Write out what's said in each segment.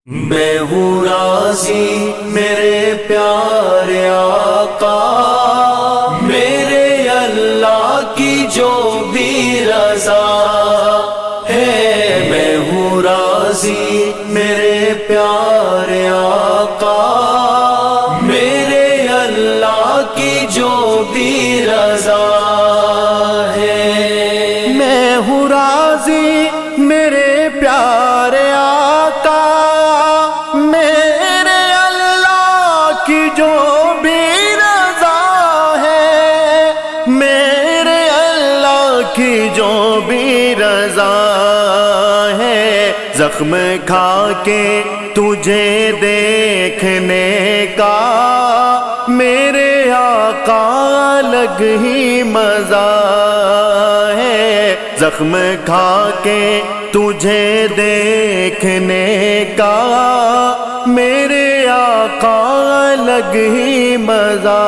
میں ہوں راضی میرے پیارے آقا، میرے اللہ کی جو بھی رضا ہے۔ میں ہوں راضی میرے پیارے آقا، میرے اللہ کی جو بھی رضا ہے۔ میں ہوں راضی میرے پیارے آقا، میرے اللہ کی جو بھی رضا ہے، میرے اللہ کی جو بھی رضا ہے۔ زخم کھا کے تجھے دیکھنے کا میرے آقا الگ ہی مزہ ہے۔ زخم کھا کے تجھے دیکھنے کا میرے آقا الگ ہی مزہ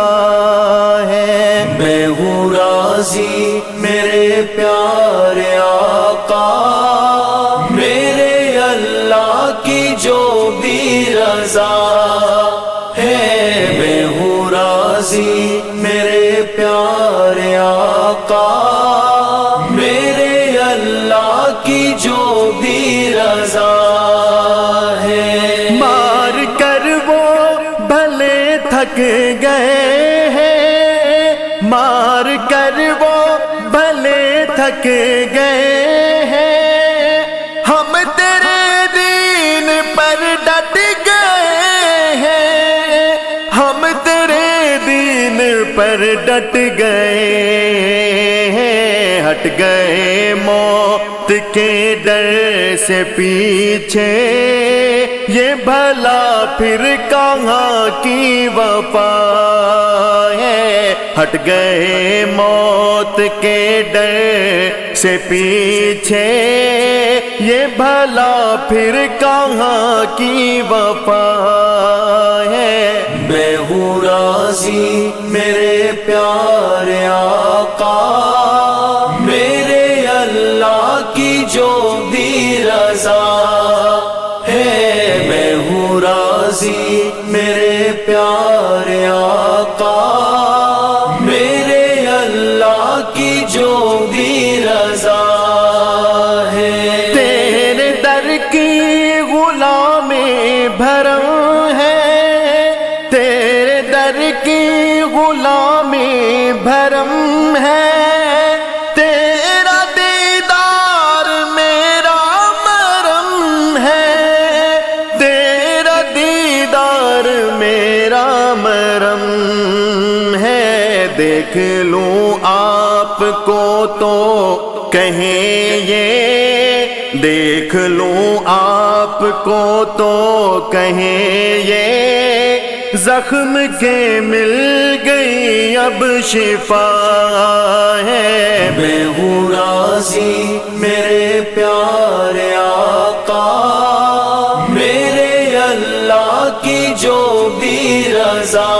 ہے۔ میں ہوں راضی میرے پیارے آقا، میرے اللہ کی جو بھی رضا ہے۔ میں ہوں راضی میرے پیارے آقا، میرے اللہ کی جو بھی رضا ہے۔ مار کر وہ بھلے تھک گئے ہیں، مار کر وہ بھلے تھک گئے ہیں، ہم تیرے دین پر ڈٹ گئے ہیں، ہم تیرے دین پر ڈٹ گئے ہیں۔ ہٹ گئے موت کے ڈر سے پیچھے، یہ بھلا پھر کہاں کی وفا ہے۔ ہٹ گئے موت کے ڈر سے پیچھے، یہ بھلا پھر کہاں کی وفا ہے۔ میں ہوں راضی میرے پیارے آقا، میرے اللہ کی جو بھی رضا ہے۔ میں ہوں راضی میرے پیارے آقا، میرے اللہ کی جو بھی رضا ہے۔ تیرے در کی غلامی بھرم ہے، تیرے در کی غلامی بھرم ہے، تیرا دیدار میرا مرم ہے، تیرا دیدار میرا مرم ہے۔ دیکھ لوں آپ کو تو کہیں یہ، دیکھ لوں آپ کو تو کہیں یہ، زخم کے مل گئی اب شفا ہے۔ میں ہوں راضی میرے پیارے آقا، میرے اللہ کی جو بھی رضا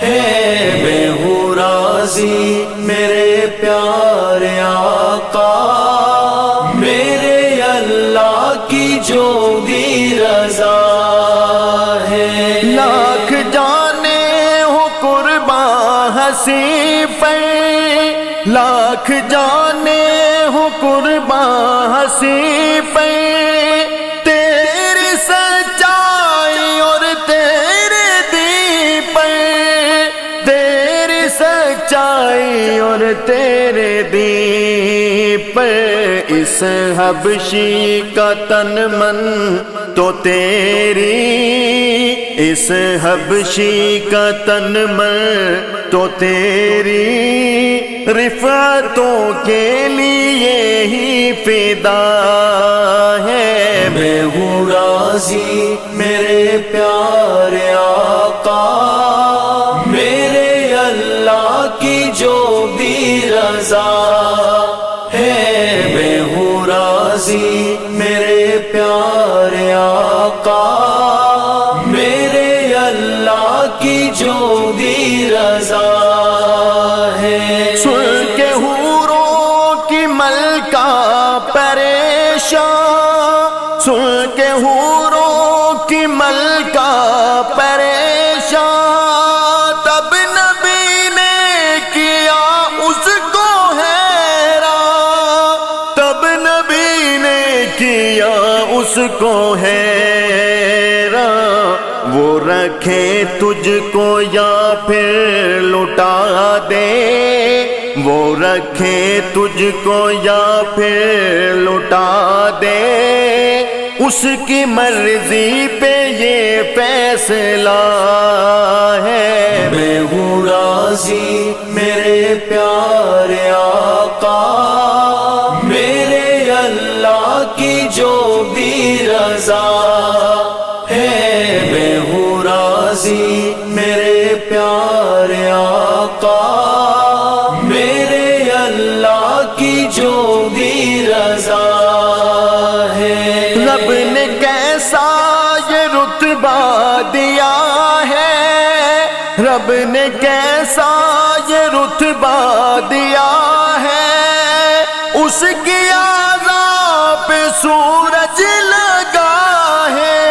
ہے۔ میں ہوں راضی میرے پیارے آقا، میرے اللہ کی جو بھی رضا ہے۔ لاکھ جانے ہو قرباں ہنسی پہ، لاکھ جانے ہو قرباں ہنسی پہ، تیری سچائی اور تیرے دین پہ، تیری سچائی اور تیرے دین پہ۔ اس حبشی کا تن من تو تیری، اس حبشی کا تن من تو تیری، رفعتوں کے لیے ہی فدا ہے۔ میں ہوں راضی میرے پیارے آقا، میرے اللہ کی جو بھی رضا ہے۔ میں ہوں راضی میرے پیارے آقا، میرے اللہ کی جو بھی رضا ہے۔ سن کے حوروں کی ملکہ پریشان، سن کے حوروں کی ملکہ پریشان، تب نبی نے کیا اس کو حیران، تب نبی نے کیا اس کو حیران، وہ رکھے تجھ کو یا پھر لٹا دے، وہ رکھے تجھ کو یا پھر لٹا دے، اس کی مرضی پہ یہ فیصلہ ہے۔ میں ہوں راضی میرے پیارے آقا، میرے اللہ کی جو بھی رضا ہے۔ میں ہوں راضی میرے پیارے آقا، میرے اللہ کی جو بھی رضا ہے۔ رب نے کیسا یہ رتبہ دیا ہے، رب نے کیسا یہ رتبہ دیا ہے، اس کی آزاد پہ سورج لگا ہے،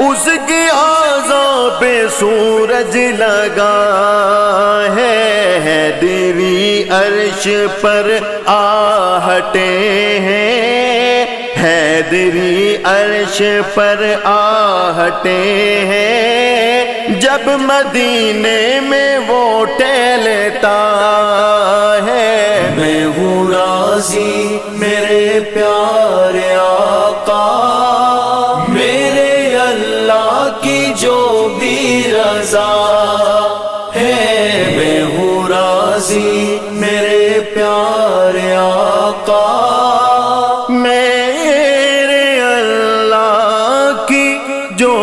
اس کی آزاد پہ سورج لگا ہے۔ حیدری عرش پر آہٹے ہیں، حیدری عرش پر آہٹے ہیں، جب مدینے میں وہ ٹہلتا ہے۔ میں ہوں راضی میرے پیارے آقا، میرے اللہ کی جو بھی رضا ہے۔ میں ہوں راضی میرے پیارے آقا، میرے اللہ کی جو